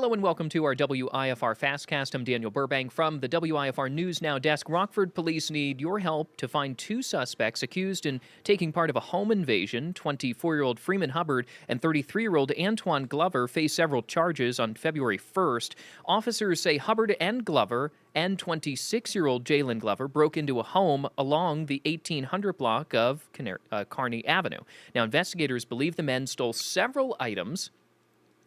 Hello and welcome to our WIFR Fastcast. I'm Daniel Burbank from the WIFR News Now desk. Rockford Police need your help to find two suspects accused in taking part of a home invasion. 24-year-old Freeman Hubbard and 33-year-old Antoine Glover face several charges on February 1st. Officers say Hubbard and Glover and 26-year-old Jalen Glover broke into a home along the 1800 block of Kearney Avenue. Now, investigators believe the men stole several items,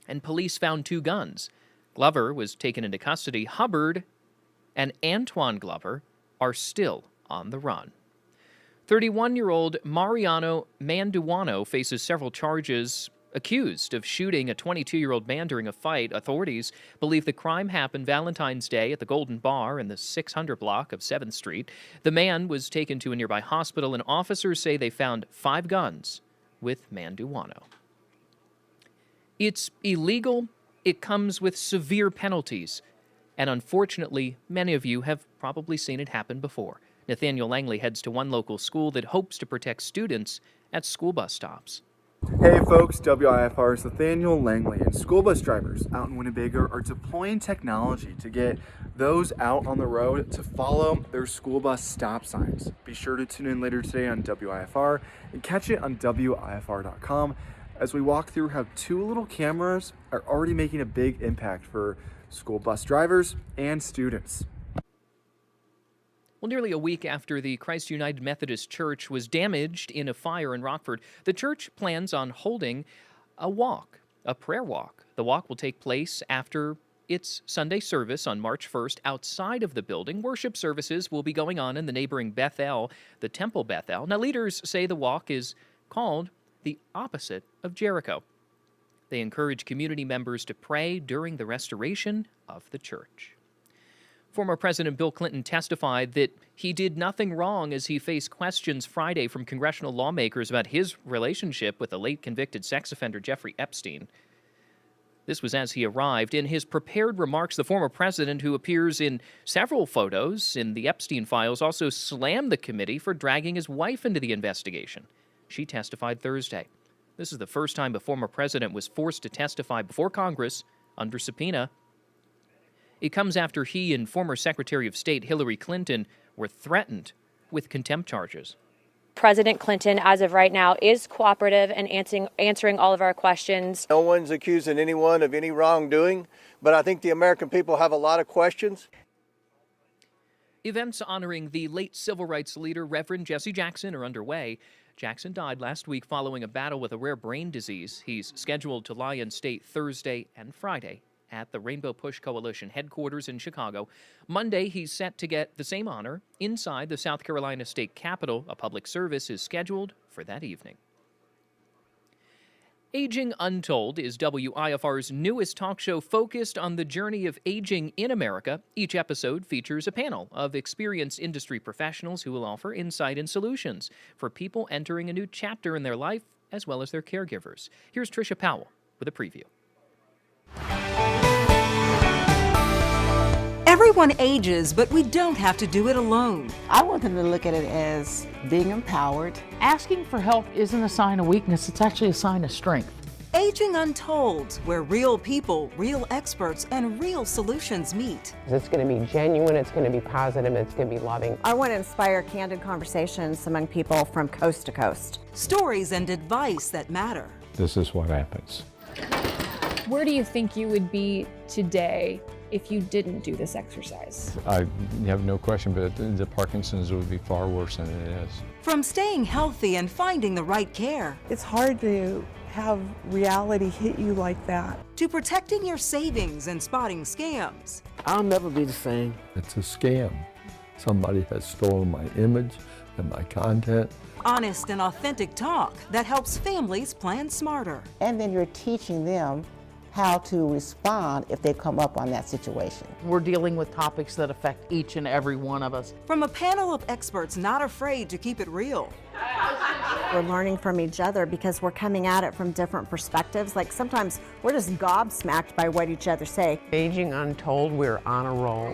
and police found two guns. Glover was taken into custody. Hubbard and Antoine Glover are still on the run. 31-year-old Mariano Manduano faces several charges, accused of shooting a 22-year-old man during a fight. Authorities believe the crime happened Valentine's Day at the Golden Bar in the 600 block of 7th Street. The man was taken to a nearby hospital, and officers say they found 5 guns with Manduano. It's illegal, it comes with severe penalties, and unfortunately, many of you have probably seen it happen before. Nathaniel Langley heads to one local school that hopes to protect students at school bus stops. Hey folks, WIFR's Nathaniel Langley, and school bus drivers out in Winnebago are deploying technology to get those out on the road to follow their school bus stop signs. Be sure to tune in later today on WIFR and catch it on WIFR.com. as we walk through how 2 little cameras are already making a big impact for school bus drivers and students. Well, nearly a week after the Christ United Methodist Church was damaged in a fire in Rockford, the church plans on holding a walk, a prayer walk. The walk will take place after its Sunday service on March 1st. Outside of the building, worship services will be going on in the neighboring Bethel, the Temple Bethel. Now, leaders say the walk is called the opposite of Jericho. They encourage community members to pray during the restoration of the church. Former President Bill Clinton testified that he did nothing wrong as he faced questions Friday from congressional lawmakers about his relationship with the late convicted sex offender Jeffrey Epstein. This was as he arrived. In his prepared remarks, the former president, who appears in several photos in the Epstein files, also slammed the committee for dragging his wife into the investigation. She testified Thursday. This is the first time a former president was forced to testify before Congress under subpoena. It comes after he and former Secretary of State Hillary Clinton were threatened with contempt charges. President Clinton, as of right now, is cooperative and answering all of our questions. No one's accusing anyone of any wrongdoing, but I think the American people have a lot of questions. Events honoring the late civil rights leader, Reverend Jesse Jackson, are underway. Jackson died last week following a battle with a rare brain disease. He's scheduled to lie in state Thursday and Friday at the Rainbow Push Coalition headquarters in Chicago. Monday, he's set to get the same honor inside the South Carolina State Capitol. A public service is scheduled for that evening. Aging Untold is WIFR's newest talk show focused on the journey of aging in America. Each episode features a panel of experienced industry professionals who will offer insight and solutions for people entering a new chapter in their life, as well as their caregivers. Here's Tricia Powell with a preview. Everyone ages, but we don't have to do it alone. I want them to look at it as being empowered. Asking for help isn't a sign of weakness, it's actually a sign of strength. Aging Untold, where real people, real experts, and real solutions meet. It's going to be genuine, it's going to be positive, it's going to be loving. I want to inspire candid conversations among people from coast to coast. Stories and advice that matter. This is what happens. Where do you think you would be today if you didn't do this exercise? I have no question, but the Parkinson's would be far worse than it is. From staying healthy and finding the right care. It's hard to have reality hit you like that. To protecting your savings and spotting scams. I'll never be the same. It's a scam. Somebody has stolen my image and my content. Honest and authentic talk that helps families plan smarter. And then you're teaching them how to respond if they come up on that situation. We're dealing with topics that affect each and every one of us. From a panel of experts not afraid to keep it real. We're learning from each other because we're coming at it from different perspectives. Like sometimes we're just gobsmacked by what each other say. Aging Untold, we're on a roll.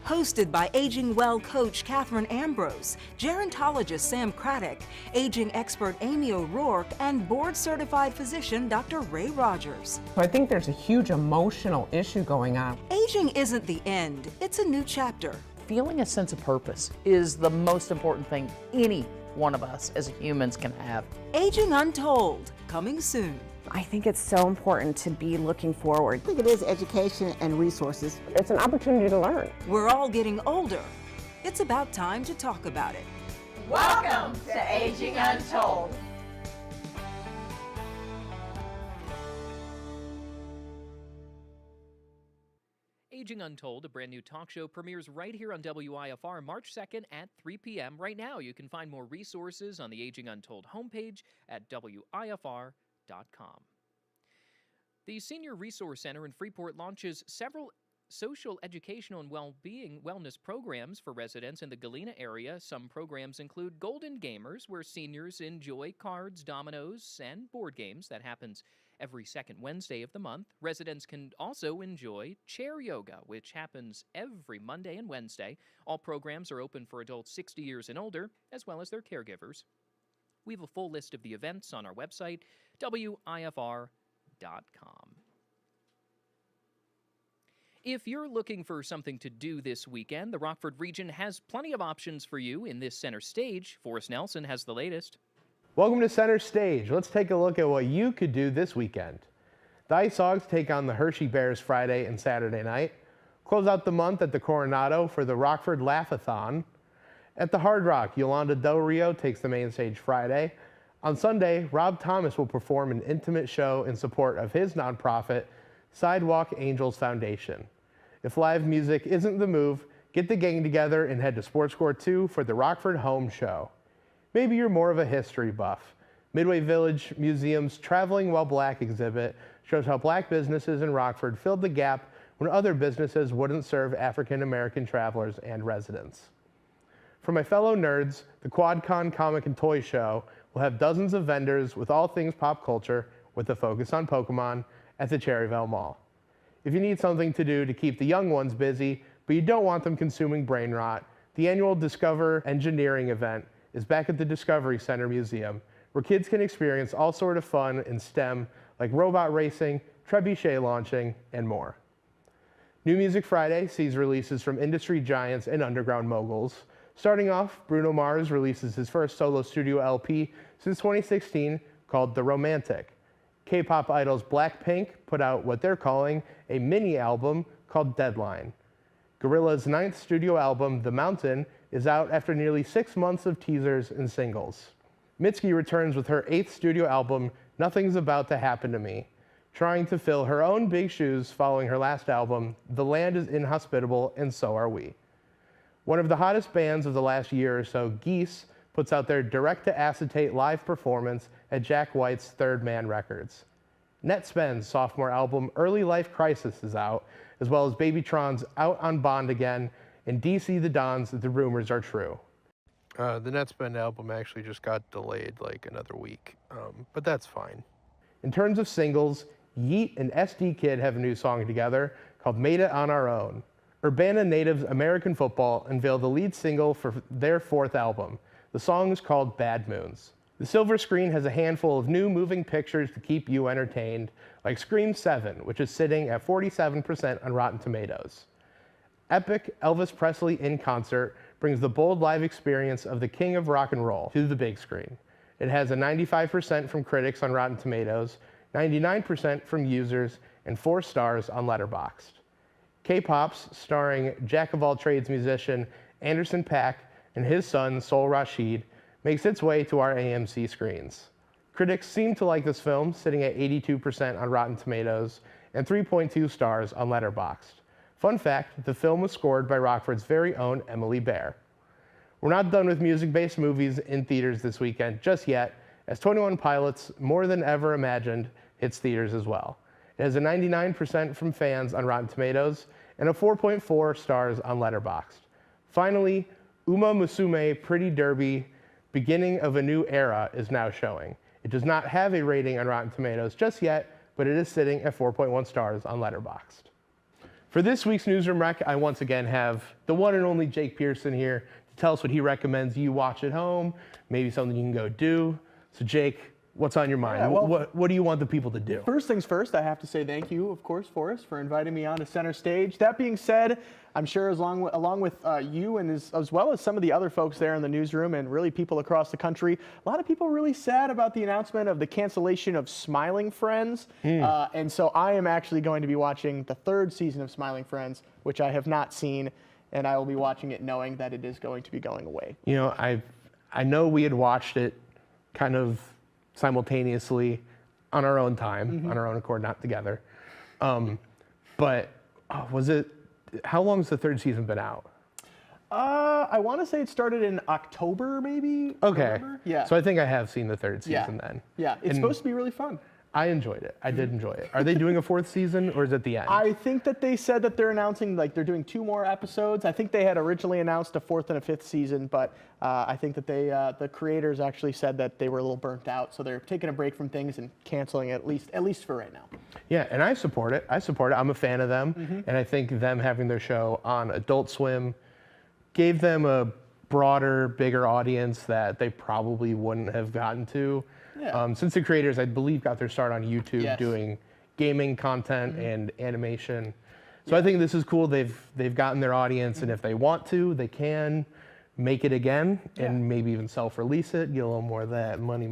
Hosted by Aging Well coach Catherine Ambrose, gerontologist Sam Craddock, aging expert Amy O'Rourke, and board-certified physician Dr. Ray Rogers. I think there's a huge emotional issue going on. Aging isn't the end, it's a new chapter. Feeling a sense of purpose is the most important thing any one of us as humans can have. Aging Untold, coming soon. I think it's so important to be looking forward. I think it is education and resources. It's an opportunity to learn. We're all getting older. It's about time to talk about it. Welcome to Aging Untold. Aging Untold, a brand new talk show, premieres right here on WIFR March 2nd at 3 p.m. Right now, you can find more resources on the Aging Untold homepage at WIFR.com. The Senior Resource Center in Freeport launches several social, educational, and wellness programs for residents in the Galena area. Some programs include Golden Gamers, where seniors enjoy cards, dominoes, and board games. That happens every second Wednesday of the month. Residents can also enjoy chair yoga, which happens every Monday and Wednesday. All programs are open for adults 60 years and older, as well as their caregivers. We have a full list of the events on our website, WIFR.com. If you're looking for something to do this weekend, the Rockford region has plenty of options for you in this center stage. Forrest Nelson has the latest. Welcome to Center Stage. Let's take a look at what you could do this weekend. The Ice Hogs take on the Hershey Bears Friday and Saturday night. Close out the month at the Coronado for the Rockford Laugh-a-thon. At the Hard Rock, Yolanda Del Rio takes the main stage Friday. On Sunday, Rob Thomas will perform an intimate show in support of his nonprofit, Sidewalk Angels Foundation. If live music isn't the move, get the gang together and head to SportsCore 2 for the Rockford Home Show. Maybe you're more of a history buff. Midway Village Museum's Traveling While Black exhibit shows how black businesses in Rockford filled the gap when other businesses wouldn't serve African American travelers and residents. For my fellow nerds, the QuadCon Comic and Toy Show will have dozens of vendors with all things pop culture with a focus on Pokemon at the Cherryville Mall. If you need something to do to keep the young ones busy, but you don't want them consuming brain rot, the annual Discover Engineering event is back at the Discovery Center Museum, where kids can experience all sort of fun in STEM, like robot racing, trebuchet launching, and more. New Music Friday sees releases from industry giants and underground moguls. Starting off, Bruno Mars releases his first solo studio LP since 2016 called The Romantic. K-pop idols Blackpink put out what they're calling a mini album called Deadline. Gorillaz' 9th studio album, The Mountain, is out after nearly 6 months of teasers and singles. Mitski returns with her 8th studio album, Nothing's About to Happen to Me, trying to fill her own big shoes following her last album, The Land is Inhospitable and So Are We. One of the hottest bands of the last year or so, Geese, puts out their direct-to-acetate live performance at Jack White's Third Man Records. Netspend's sophomore album, Early Life Crisis, is out, as well as Babytron's Out on Bond Again, and DC the Don's The Rumors Are True. The Netspend album actually just got delayed like another week, but that's fine. In terms of singles, Yeet and SD Kid have a new song together called Made It On Our Own. Urbana Natives American Football unveiled the lead single for their 4th album. The song is called Bad Moons. The silver screen has a handful of new moving pictures to keep you entertained, like Scream 7, which is sitting at 47% on Rotten Tomatoes. Epic Elvis Presley in Concert brings the bold live experience of the king of rock and roll to the big screen. It has a 95% from critics on Rotten Tomatoes, 99% from users, and 4 stars on Letterboxd. K-Pops, starring jack-of-all-trades musician Anderson .Paak and his son Sol Rashid, makes its way to our AMC screens. Critics seem to like this film, sitting at 82% on Rotten Tomatoes and 3.2 stars on Letterboxd. Fun fact, the film was scored by Rockford's very own Emily Bear. We're not done with music-based movies in theaters this weekend just yet, as 21 Pilots, More Than Ever Imagined, hits theaters as well. It has a 99% from fans on Rotten Tomatoes and a 4.4 stars on Letterboxd. Finally, Uma Musume Pretty Derby Beginning of a New Era is now showing. It does not have a rating on Rotten Tomatoes just yet, but it is sitting at 4.1 stars on Letterboxd. For this week's Newsroom Rec, I once again have the one and only Jake Pearson here to tell us what he recommends you watch at home, maybe something you can go do. So Jake, what's on your mind? Yeah, well, what do you want the people to do? First things first, I have to say thank you, of course, Forrest, for inviting me on to Center Stage. That being said, I'm sure along with you and as well as some of the other folks there in the newsroom and really people across the country, a lot of people are really sad about the announcement of the cancellation of Smiling Friends. And so I am actually going to be watching the 3rd season of Smiling Friends, which I have not seen, and I will be watching it knowing that it is going to be going away. You know, I know we had watched it kind of simultaneously on our own time, on our own accord, not together. But was it? How long has the 3rd season been out? I want to say it started in October, maybe. Okay. November? Yeah. So I think I have seen the 3rd season then. Yeah, it's supposed to be really fun. I enjoyed it. I did enjoy it. Are they doing a 4th season or is it the end? I think that they said that they're announcing, like, they're doing 2 more episodes. I think they had originally announced a 4th and a 5th season, but I think that the creators actually said that they were a little burnt out, so they're taking a break from things and canceling it at least for right now. Yeah, and I support it. I'm a fan of them, and I think them having their show on Adult Swim gave them a broader, bigger audience that they probably wouldn't have gotten to. Yeah. Since the creators, I believe, got their start on YouTube Yes. doing gaming content and animation. So I think this is cool. They've gotten their audience, and if they want to, they can make it again and maybe even self-release it, get a little more of that money.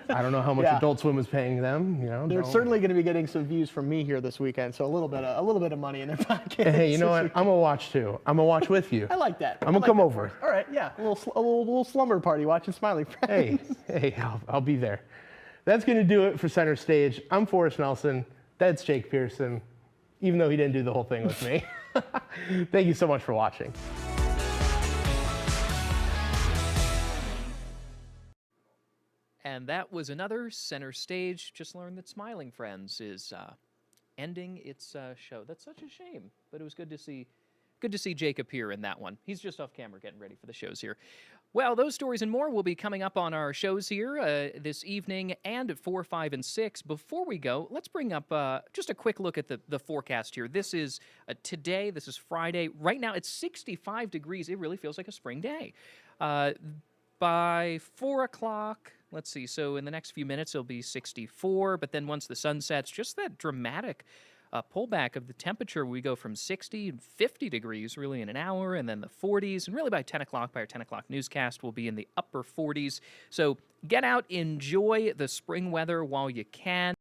I don't know how much Adult Swim is paying them. You know, they're certainly going to be getting some views from me here this weekend, so a little bit of money in their pocket. Hey, you know what? I'm gonna watch too. I'm gonna watch with you. I like that. I'm gonna come over. All right, yeah, a little slumber party watching Smiling Friends. Hey, I'll be there. That's gonna do it for Center Stage. I'm Forrest Nelson. That's Jake Pearson, even though he didn't do the whole thing with me. Thank you so much for watching. And that was another Center Stage. Just learned that Smiling Friends is ending its show. That's such a shame, but it was good to see Jake appear in that one. He's just off camera getting ready for the shows here. Well, those stories and more will be coming up on our shows here this evening and at 4, 5, and 6. Before we go, let's bring up just a quick look at the forecast here. This is today. This is Friday. Right now, it's 65 degrees. It really feels like a spring day. By 4 o'clock, let's see, so in the next few minutes it'll be 64, but then once the sun sets, just that dramatic pullback of the temperature. We go from 60 and 50 degrees really in an hour, and then the 40s, and really by 10 o'clock, by our 10 o'clock newscast, we'll be in the upper 40s. So get out, enjoy the spring weather while you can.